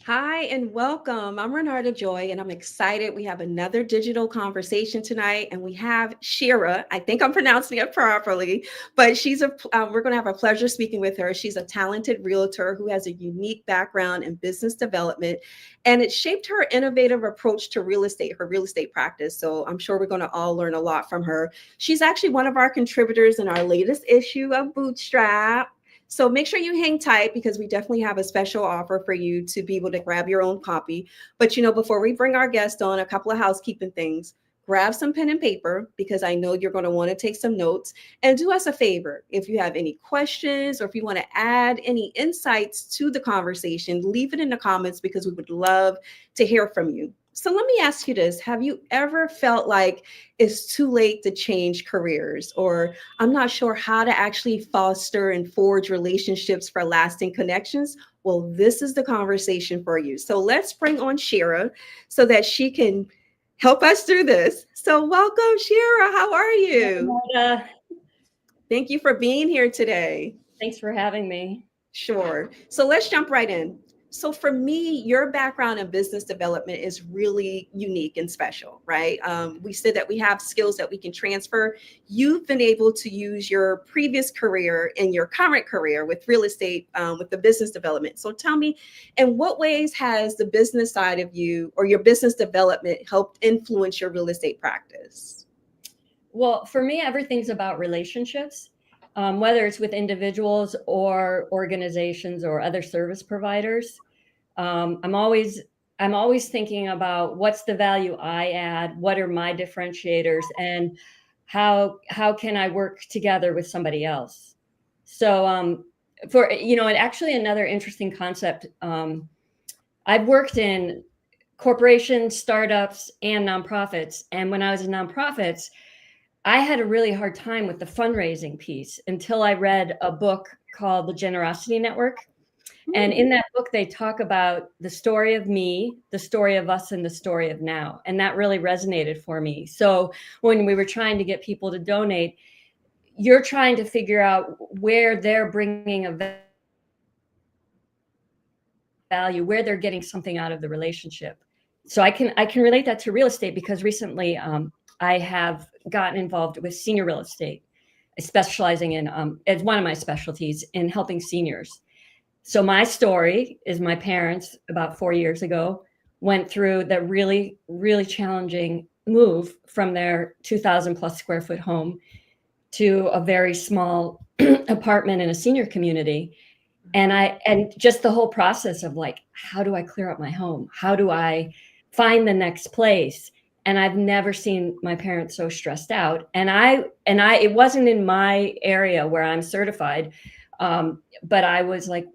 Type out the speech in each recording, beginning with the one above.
Hi and welcome. I'm Renata Joy, and I'm excited. We have another digital conversation tonight, and we have Shira. I think I'm pronouncing it properly, but we're going to have a pleasure speaking with her. She's a talented realtor who has a unique background in business development, and it shaped her innovative approach to her real estate practice. So I'm sure we're going to all learn a lot from her. She's actually one of our contributors in our latest issue of Bootstrap. So make sure you hang tight because we definitely have a special offer for you to be able to grab your own copy. But before we bring our guest on, a couple of housekeeping things. Grab some pen and paper because I know you're going to want to take some notes. And do us a favor. If you have any questions or if you want to add any insights to the conversation, leave it in the comments because we would love to hear from you. So let me ask you this. Have you ever felt like it's too late to change careers, or I'm not sure how to actually foster and forge relationships for lasting connections? Well, this is the conversation for you. So let's bring on Shira so that she can help us through this. So, welcome, Shira. How are you? Renata, Thank you for being here today. thanks for having me. Sure. So let's jump right in. So for me, your background in business development is really unique and special, right? We said that we have skills that we can transfer. You've been able to use your previous career and your current career with real estate, with the business development. So tell me, in what ways has the business side of you or your business development helped influence your real estate practice? Well, for me, everything's about relationships, whether it's with individuals or organizations or other service providers. Um, I'm always I'm always thinking about what's the value I add, what are my differentiators, and how can I work together with somebody else. So, and actually another interesting concept. I've worked in corporations, startups, and nonprofits. And when I was in nonprofits, I had a really hard time with the fundraising piece until I read a book called The Generosity Network. And Hmm. in that book, they talk about the story of me, the story of us, and the story of now. And that really resonated for me. So when we were trying to get people to donate, you're trying to figure out where they're bringing a value, where they're getting something out of the relationship. So I can relate that to real estate because recently I have gotten involved with senior real estate, specializing in as one of my specialties in helping seniors. So my story is my parents about 4 years ago went through the really challenging move from their 2,000 plus square foot home to a very small apartment in a senior community. And just the whole process of like, how do I clear up my home? How do I find the next place? And I've never seen my parents so stressed out. And I it wasn't in my area where I'm certified, but I was like,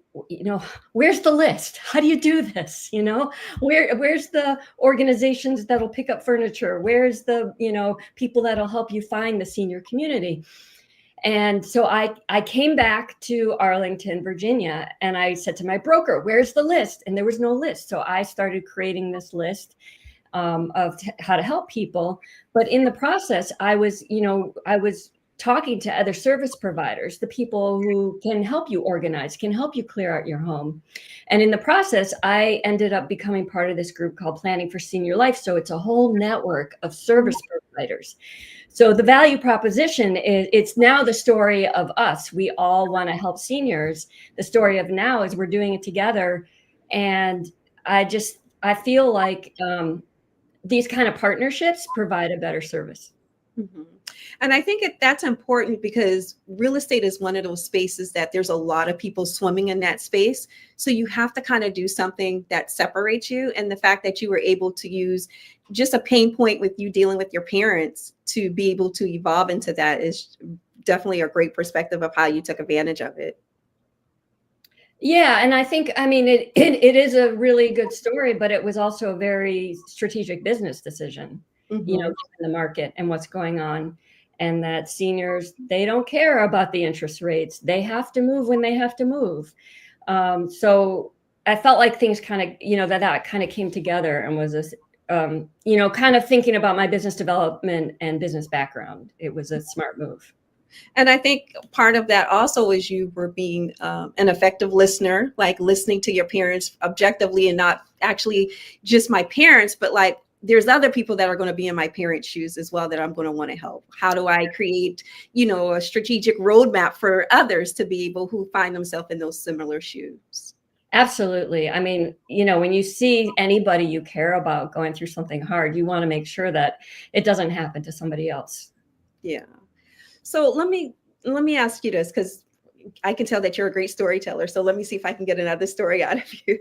where's the list? How do you do this? Where's the organizations that'll pick up furniture? Where's the people that'll help you find the senior community? And so I came back to Arlington, Virginia, and I said to my broker, "Where's the list?" And there was no list. So I started creating this list of how to help people. But in the process, I was talking to other service providers, the people who can help you organize, can help you clear out your home. And in the process, I ended up becoming part of this group called Planning for Senior Life. So it's a whole network of service providers. So the value proposition is it's now the story of us. We all want to help seniors. The story of now is we're doing it together. And I feel like these kind of partnerships provide a better service. Mhm. And I think that's important because real estate is one of those spaces that there's a lot of people swimming in that space. So you have to kind of do something that separates you. And the fact that you were able to use just a pain point with you dealing with your parents to be able to evolve into that is definitely a great perspective of how you took advantage of it. Yeah, and I think, I mean, it is a really good story, but it was also a very strategic business decision, Hmm. given the market and what's going on. And that seniors, they don't care about the interest rates. They have to move when they have to move. So I felt like things kind of, that kind of came together and was this, kind of thinking about my business development and business background. It was a smart move. And I think part of that also is you were being an effective listener, like listening to your parents objectively and not actually just my parents, but like there's other people that are going to be in my parents' shoes as well that I'm going to want to help. How do I create, a strategic roadmap for others to be able who find themselves in those similar shoes? Absolutely. I mean, when you see anybody you care about going through something hard, you want to make sure that it doesn't happen to somebody else. Yeah. So let me ask you this, because I can tell that you're a great storyteller. So let me see if I can get another story out of you.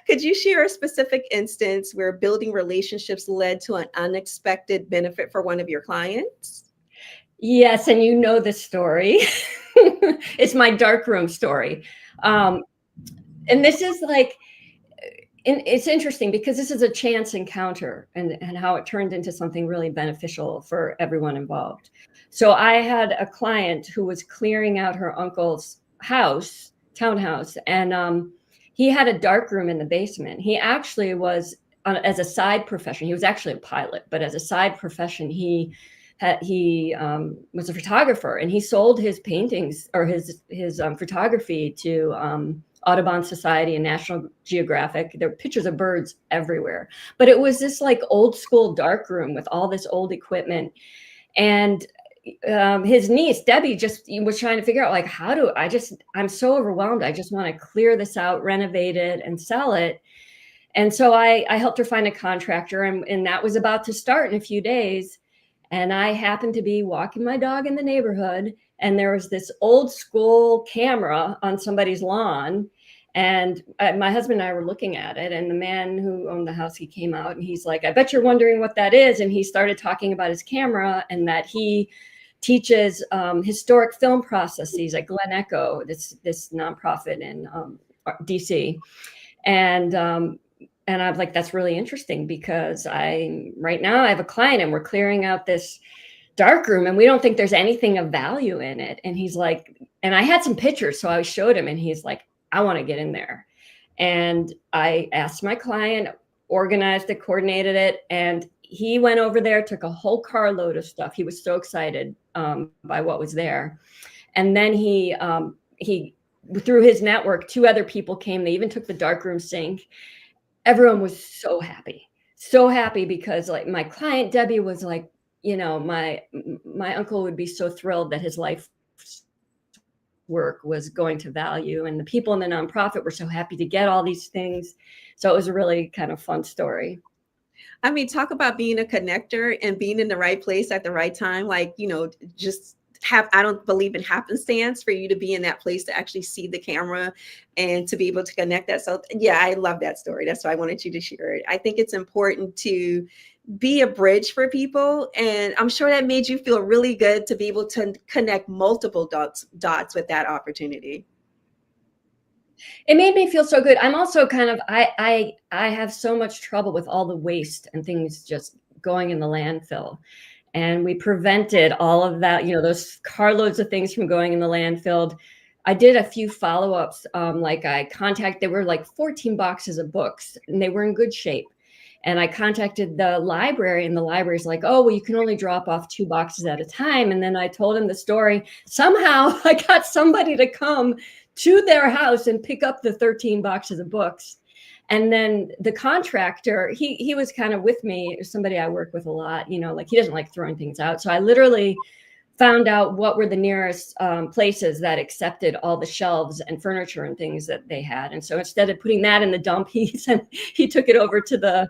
Could you share a specific instance where building relationships led to an unexpected benefit for one of your clients? Yes, and this story. It's my darkroom story. Um, and this is like, and it's interesting because this is a chance encounter and how it turned into something really beneficial for everyone involved. So I had a client who was clearing out her uncle's townhouse, and he had a dark room in the basement. He actually was, as a side profession, he was actually a pilot, but as a side profession, he was a photographer, and he sold his paintings or his photography to Audubon Society and National Geographic. There were pictures of birds everywhere, but it was this like old school dark room with all this old equipment. And his niece Debbie just was trying to figure out, like, I'm so overwhelmed, I just want to clear this out, renovate it, and sell it. And so I helped her find a contractor, and that was about to start in a few days. And I happened to be walking my dog in the neighborhood, and there was this old school camera on somebody's lawn. And my husband and I were looking at it, and the man who owned the house, he came out and he's like, "I bet you're wondering what that is." And he started talking about his camera and that he teaches historic film processes at Glen Echo, this nonprofit in DC. And I'm like, that's really interesting, because right now I have a client and we're clearing out this dark room and we don't think there's anything of value in it. And he's like, and I had some pictures, so I showed him, and he's like, I want to get in there. And I asked my client, organized it, coordinated it, and he went over there, took a whole carload of stuff. He was so excited by what was there. And then he through his network, 2 other people came. They even took the darkroom sink. Everyone was so happy because, like, my client Debbie was like, my uncle would be so thrilled that his life work was going to value, and the people in the nonprofit were so happy to get all these things. So it was a really kind of fun story. I mean, talk about being a connector and being in the right place at the right time. Like, just I don't believe in happenstance for you to be in that place to actually see the camera and to be able to connect that. So yeah, I love that story. That's why I wanted you to share it. I think it's important to be a bridge for people. And I'm sure that made you feel really good to be able to connect multiple dots with that opportunity. It made me feel so good. I'm also kind of, I have so much trouble with all the waste and things just going in the landfill. And we prevented all of that, those carloads of things from going in the landfill. I did a few follow-ups. There were like 14 boxes of books, and they were in good shape. And I contacted the library, and the library's like, "Oh, well, you can only drop off 2 boxes at a time." And then I told him the story. Somehow I got somebody to come to their house and pick up the 13 boxes of books. And then the contractor, he was kind of with me, somebody I work with a lot, like, he doesn't like throwing things out. So I literally found out what were the nearest places that accepted all the shelves and furniture and things that they had. And so instead of putting that in the dump, he took it over to the,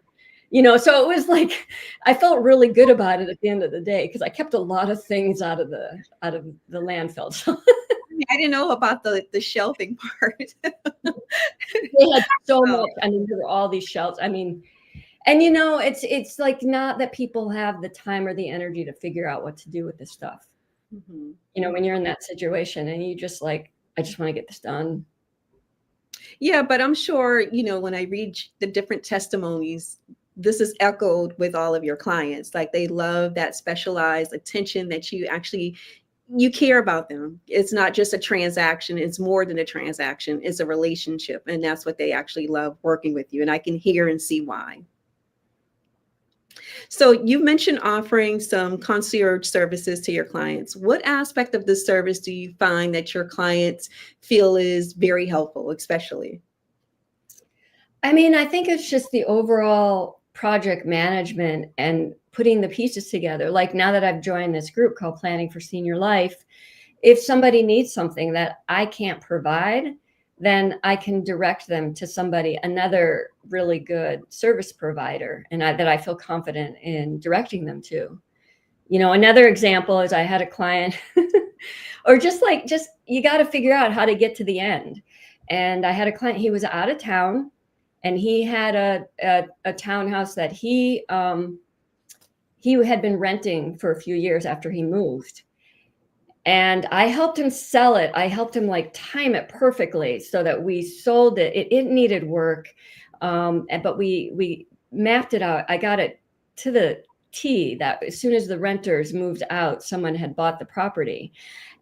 so it was like, I felt really good about it at the end of the day, because I kept a lot of things out of the landfill. So I didn't know about the shelving part. they had so much. I mean, there were all these shelves. I mean, and it's like, not that people have the time or the energy to figure out what to do with this stuff. Mm-hmm. When you're in that situation and you just like, I just want to get this done. Yeah, but I'm sure, when I read the different testimonies, this is echoed with all of your clients. Like, they love that specialized attention that you care about them. It's not just a transaction. It's more than a transaction. It's a relationship. And that's what they actually love, working with you. And I can hear and see why. So you mentioned offering some concierge services to your clients. What aspect of this service do you find that your clients feel is very helpful, especially? I mean, I think it's just the overall project management and putting the pieces together. Like now that I've joined this group called Planning for Senior Life, if somebody needs something that I can't provide, then I can direct them to somebody, another really good service provider, and that I feel confident in directing them to. You know, another example is I had a client, or just you got to figure out how to get to the end. And I had a client, he was out of town, and he had a townhouse that he had been renting for a few years after he moved. And I helped him sell it. I helped him like time it perfectly so that we sold it. It needed work, but we mapped it out. I got it to the T that as soon as the renters moved out, someone had bought the property.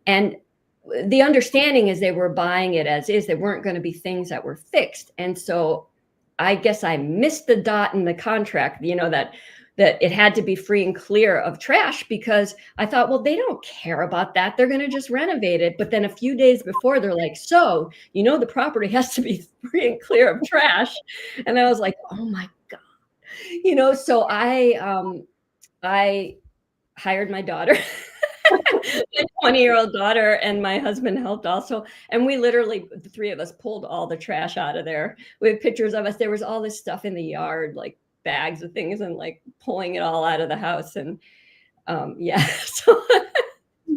And the understanding is they were buying it as is. There weren't going to be things that were fixed. And so I guess I missed the dot in the contract, you know, that it had to be free and clear of trash, because I thought, well, they don't care about that. They're going to just renovate it. But then a few days before, they're like, so, you know, the property has to be free and clear of trash. And I was like, oh my God, you know, so I hired my daughter, my 20-year-old daughter, and my husband helped also. And we literally, the three of us, pulled all the trash out of there. We have pictures of us. There was all this stuff in the yard, like bags of things, and like pulling it all out of the house. And yeah, so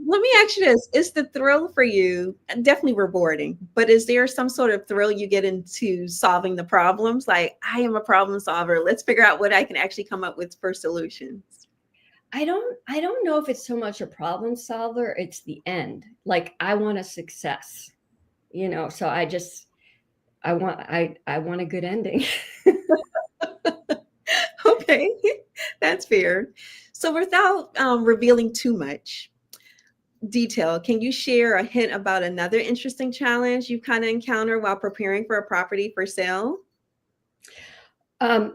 Let me ask you this. Is the thrill for you definitely rewarding, but is there some sort of thrill you get into solving the problems? Like, I am a problem solver. Let's figure out what I can actually come up with for solutions. I don't know if it's so much a problem solver. It's the end. Like I want a success, you know. So I want a good ending. Okay, that's fair. So, without revealing too much detail, can you share a hint about another interesting challenge you kind of encounter while preparing for a property for sale?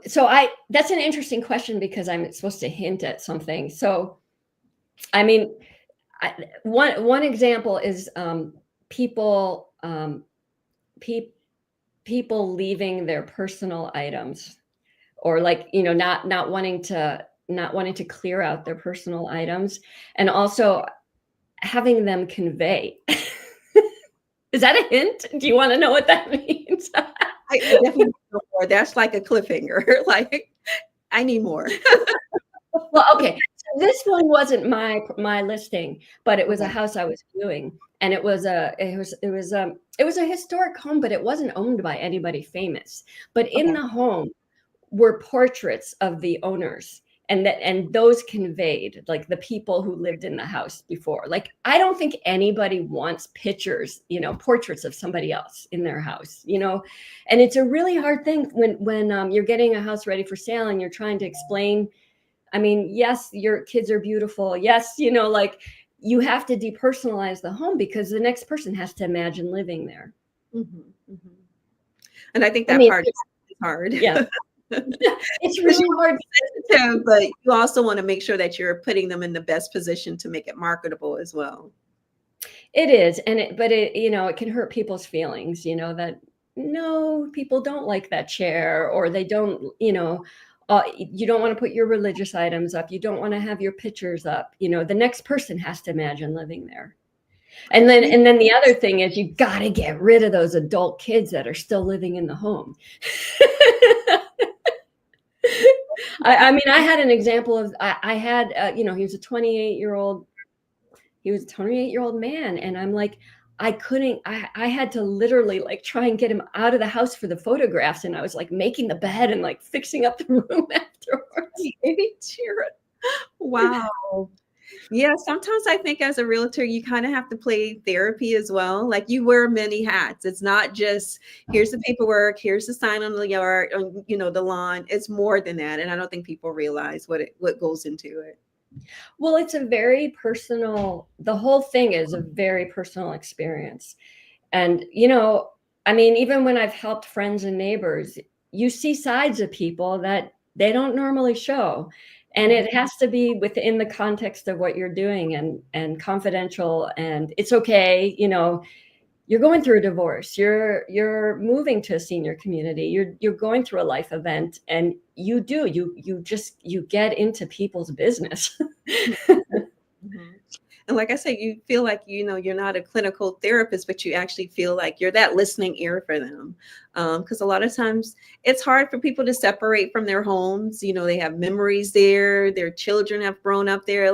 So that's an interesting question because I'm supposed to hint at something. So I mean, one example is people pe- people leaving their personal items, or like, you know, not wanting to clear out their personal items, and also having them convey. Is that a hint? Do you want to know what that means? I definitely need more. That's like a cliffhanger. Like, I need more. Well, okay. So this one wasn't my listing, but it was a Okay. house I was viewing, and it was a historic home, but it wasn't owned by anybody famous. But in Okay. the home were portraits of the owners, and those conveyed like the people who lived in the house before. Like I don't think anybody wants pictures, you know, portraits of somebody else in their house, you know. And it's a really hard thing when you're getting a house ready for sale and you're trying to explain. I mean, yes, your kids are beautiful. Yes, you know, like you have to depersonalize the home because the next person has to imagine living there. Mhm, mhm. And I think I that mean, part is hard. yeah, it's Because really you want hard. to be sensitive, but you also want to make sure that you're putting them in the best position to make it marketable as well. It is, but it, you know, it can hurt people's feelings, you know, that no, people don't like that chair, or they don't, you know, you don't want to put your religious items up. You don't want to have your pictures up. You know, the next person has to imagine living there. Yeah. And then the other thing is you got to get rid of those adult kids that are still living in the home. I mean, I had an example of I had you know, he was a 28-year-old man, and I'm like, I had to literally like try and get him out of the house for the photographs, and I was like making the bed and like fixing up the room afterwards. Baby cheer. Wow. Yeah, sometimes I think as a realtor, you kind of have to play therapy as well. Like you wear many hats. It's not just here's the paperwork, here's the sign on the yard, on, you know, the lawn. It's more than that, and I don't think people realize what goes into it. Well, it's a very personal, the whole thing is a very personal experience. And, you know, I mean, even when I've helped friends and neighbors, you see sides of people that they don't normally show. And it has to be within the context of what you're doing and confidential, and it's okay, you know, you're going through a divorce, you're moving to a senior community, you're going through a life event, and you get into people's business. Mhm. And like I said, you feel like, you're not a clinical therapist, but you actually feel like you're that listening ear for them. Because a lot of times it's hard for people to separate from their homes. They have memories there, their children have grown up there.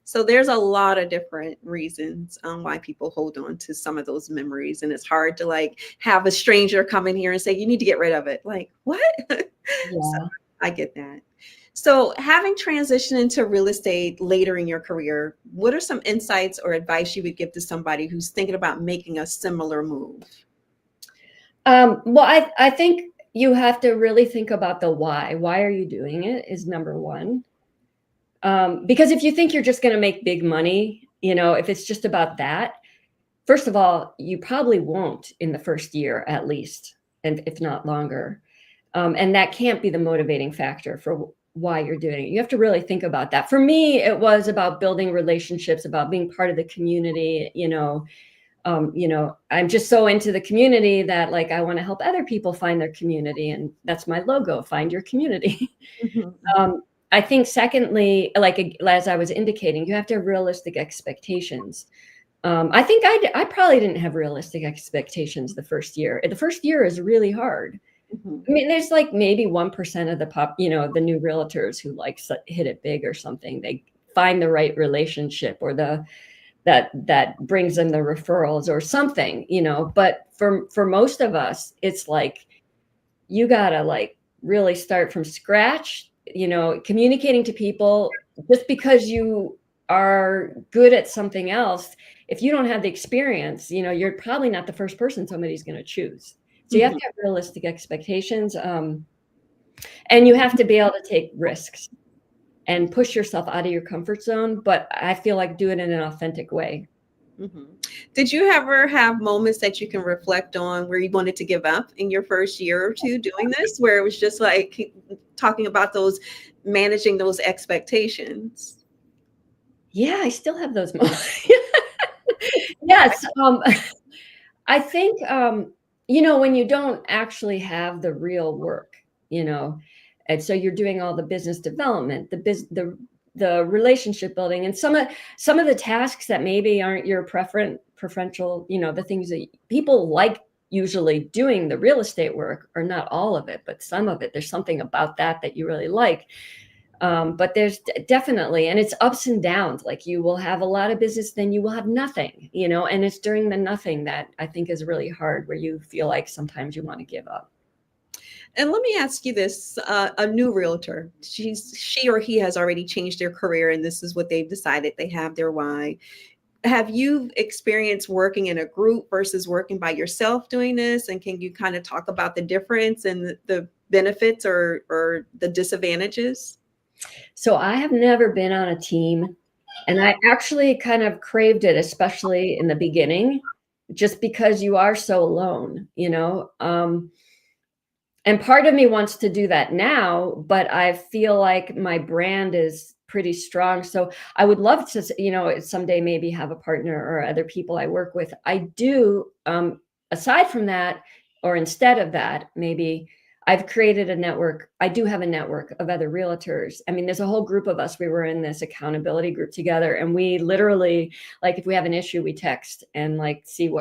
So there's a lot of different reasons why people hold on to some of those memories. And it's hard to have a stranger come in here and say, you need to get rid of it. Like, what? So Yeah. I get that. So, having transitioned into real estate later in your career, what are some insights or advice you would give to somebody who's thinking about making a similar move? Well, I think you have to really think about the why. Why are you doing it is number one. Because if you think you're just going to make big money, if it's just about that, first of all, you probably won't in the first year at least, and if not longer. And that can't be the motivating factor for why you're doing it. You have to really think about that. For me, it was about building relationships, about being part of the community. I'm just so into the community that I want to help other people find their community, and that's my logo, find your community. Mhm. I think secondly, as I was indicating, you have to have realistic expectations. I think I probably didn't have realistic expectations the first year. The first year is really hard. Mhm. I mean, there's maybe 1% of the new realtors who hit it big or something. They find the right relationship, or that brings them the referrals or something, but for most of us, it's you gotta really start from scratch, communicating to people. Just because you are good at something else, if you don't have the experience, you're probably not the first person somebody's going to choose. So you have Mhm. to have realistic expectations, and you have to be able to take risks and push yourself out of your comfort zone, but I feel like do it in an authentic way. Mhm. Did you ever have moments that you can reflect on where you wanted to give up in your first year or two doing this, where it was just talking about managing those expectations? Yeah, I still have those moments. Yes, I think, when you don't actually have the real work, and so you're doing all the business development, the relationship building, and some of the tasks that maybe aren't your preferential, the things that people usually doing the real estate work, or not all of it, but some of it. There's something about that you really like. But there's definitely, and it's ups and downs. You will have a lot of business, then you will have nothing, and it's during the nothing that I think is really hard, where you feel like sometimes you want to give up. And let me ask you this, a new realtor, she or he has already changed their career and this is what they've decided, they have their why. Have you experienced working in a group versus working by yourself doing this? And can you kind of talk about the difference and the benefits or the disadvantages? So I have never been on a team, and I actually kind of craved it, especially in the beginning, just because you are so alone, and part of me wants to do that now, but I feel like my brand is pretty strong. So I would love to, someday maybe have a partner or other people I work with. I do, aside from that, or instead of that, maybe I've created a network. I do have a network of other realtors. I mean, there's a whole group of us. We were in this accountability group together, and we literally, if we have an issue, we text and see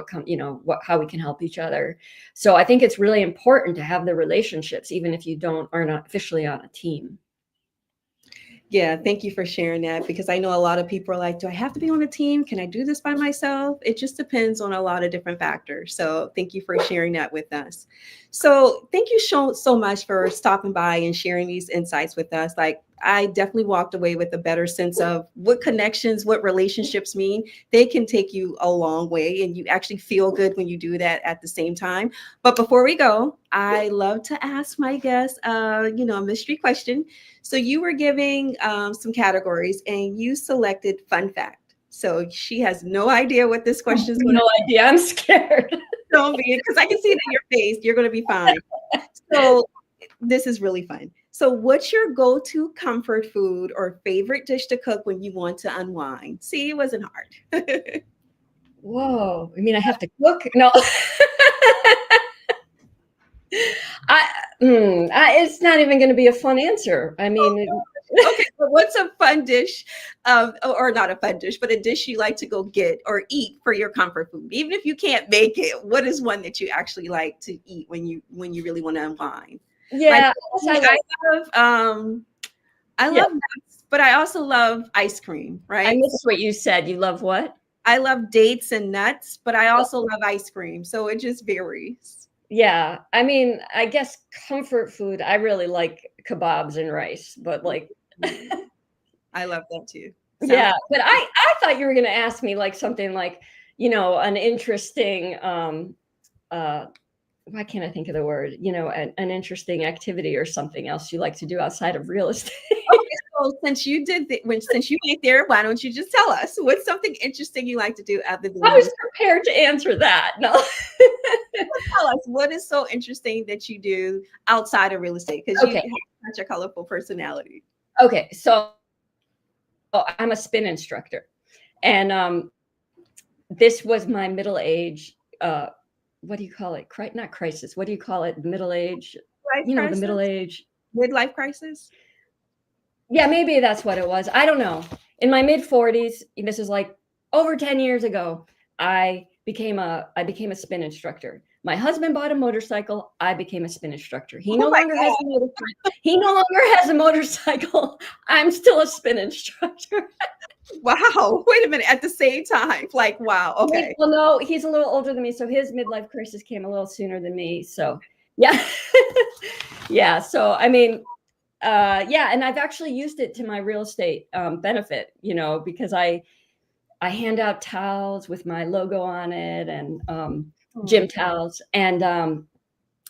how we can help each other. So I think it's really important to have the relationships, even if you are not officially on a team. Yeah, thank you for sharing that because I know a lot of people are like, do I have to be on a team? Can I do this by myself? It just depends on a lot of different factors. So thank you for sharing that with us. So thank you so much for stopping by and sharing these insights with us. I definitely walked away with a better sense of what connections, what relationships mean. They can take you a long way and you actually feel good when you do that at the same time. But before we go, I love to ask my guests, a mystery question. So you were giving some categories and you selected fun fact. So she has no idea what this question is going to No idea. I'm scared. be because I can see it in your face. You're going to be fine. So this is really fun. So, what's your go-to comfort food or favorite dish to cook when you want to unwind? See, it wasn't hard. Whoa. I mean, I have to cook? No. I, it's not even going to be a fun answer. I mean, Okay, so what's a fun dish, or not a fun dish, but a dish you like to go get or eat for your comfort food? Even if you can't make it, what is one that you actually like to eat when you really want to unwind? Like yeah, I me, like, I yeah, love nuts, but I also love ice cream, I right? missed what you said. You love what? I love dates and nuts, but I also love ice cream, so it just varies. Yeah. I mean, I guess comfort food, I really like kebabs and rice, but like, Mm, I love that too. Sounds yeah, but I thought you were going to ask me like something like, an interesting, uh, why can't I think of the word? An interesting activity or something else you like to do outside of real estate. okay. So since you went there, why don't you just tell us what's something interesting you like to do other than I real was estate? prepared to answer that. No. Tell us what is so interesting that you do outside of real estate because you Okay. have such a colorful personality. Okay. So I'm a spin instructor. And this was my middle age, what do you call it? Not crisis. What do you call it? Middle age, Life the middle crisis, age. midlife crisis. Yeah, maybe that's what it was. I don't know. In my mid 40s, this is like over 10 years ago, I became a spin instructor. My husband bought a motorcycle. I became a spin instructor. He Oh no my longer has a motorcycle. He no longer has a motorcycle. I'm still a spin instructor. wow! Wait a minute. At the same time, like wow. Okay. Well, no, he's a little older than me, so his midlife crisis came a little sooner than me. So, yeah, yeah. So, I mean, yeah, and I've actually used it to my real estate benefit. Because I hand out towels with my logo on it and Oh, gym towels, and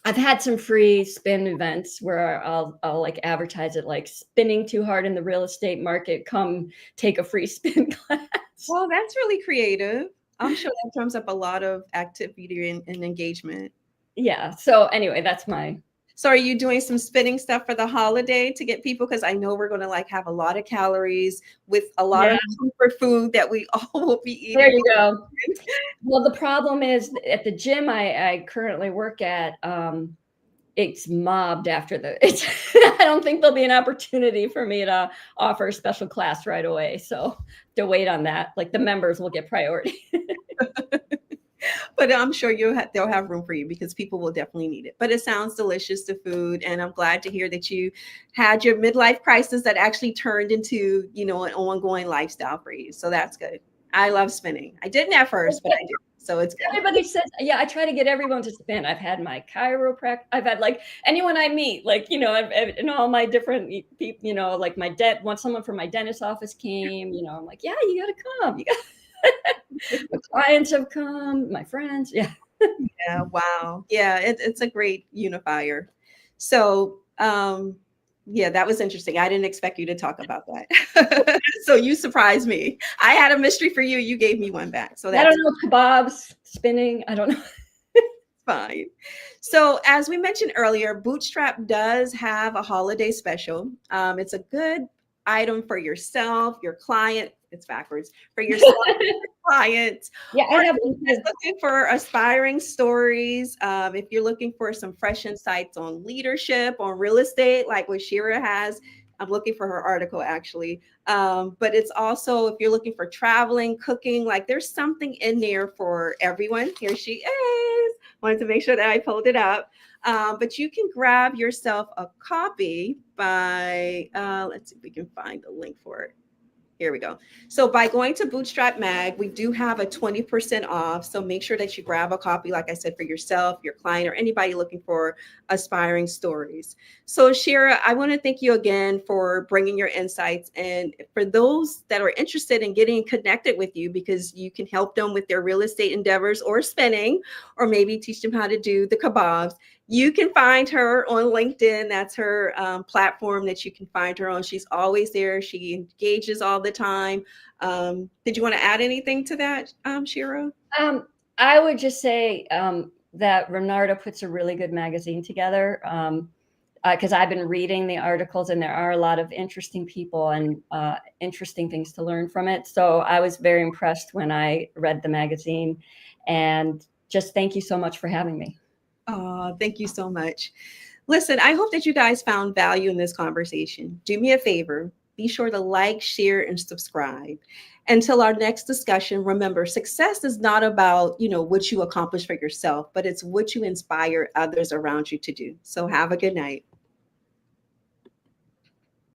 I've had some free spin events where I'll like advertise it like spinning too hard in the real estate market. Come take a free spin class. well, that's really creative. I'm sure that drums up a lot of activity and engagement. Yeah. So anyway, that's my. So are you doing some spinning stuff for the holiday to get people? Because I know we're going to like have a lot of calories with a lot Yeah. of comfort food that we all will be There eating. you go. Well, the problem is at the gym I currently work at, it's mobbed after I don't think there'll be an opportunity for me to offer a special class right away. So to wait on that, like the members will get priority. But I'm sure they'll have room for you because people will definitely need it. But it sounds delicious, the food, and I'm glad to hear that you had your midlife crisis that actually turned into an ongoing lifestyle for you. So that's good. I love spinning. I didn't at first, but I do. So it's good. Everybody says, yeah, I try to get everyone to spin. I've had my chiropractor. I've had like anyone I meet, like, in all my different people, like once someone from my dentist office came, I'm like, yeah, you got to come. My clients have come, my friends. Yeah. Yeah, wow. Yeah, it's a great unifier. So, yeah, that was interesting. I didn't expect you to talk about that. So you surprised me. I had a mystery for you. You gave me one back. So I that's don't know, kebabs, spinning. I don't know. fine. So, as we mentioned earlier, Bootstrap does have a holiday special. It's a good item for yourself, your client. It's backwards for yourself, clients, Yeah, I or have if one you're too. just looking for aspiring stories. If you're looking for some fresh insights on leadership, on real estate, like what Shira has. I'm looking for her article actually. But it's also if you're looking for traveling, cooking, like there's something in there for everyone. Here she is. Wanted to make sure that I pulled it up. But you can grab yourself a copy by, let's see if we can find the link for it. Here we go. So by going to Bootstrap Mag, we do have a 20% off. So make sure that you grab a copy, like I said, for yourself, your client, or anybody looking for aspiring stories. So Shira, I want to thank you again for bringing your insights. And for those that are interested in getting connected with you, because you can help them with their real estate endeavors or spinning, or maybe teach them how to do the kebabs, you can find her on LinkedIn. That's her platform that you can find her on. She's always there. She engages all the time. Did you want to add anything to that, Shira? I would just say that Renarda puts a really good magazine together. because I've been reading the articles and there are a lot of interesting people and interesting things to learn from it. So I was very impressed when I read the magazine, and just thank you so much for having me. Thank you so much. Listen, I hope that you guys found value in this conversation. Do me a favor, be sure to like, share, and subscribe. Until our next discussion, remember, success is not about, what you accomplish for yourself, but it's what you inspire others around you to do. So have a good night.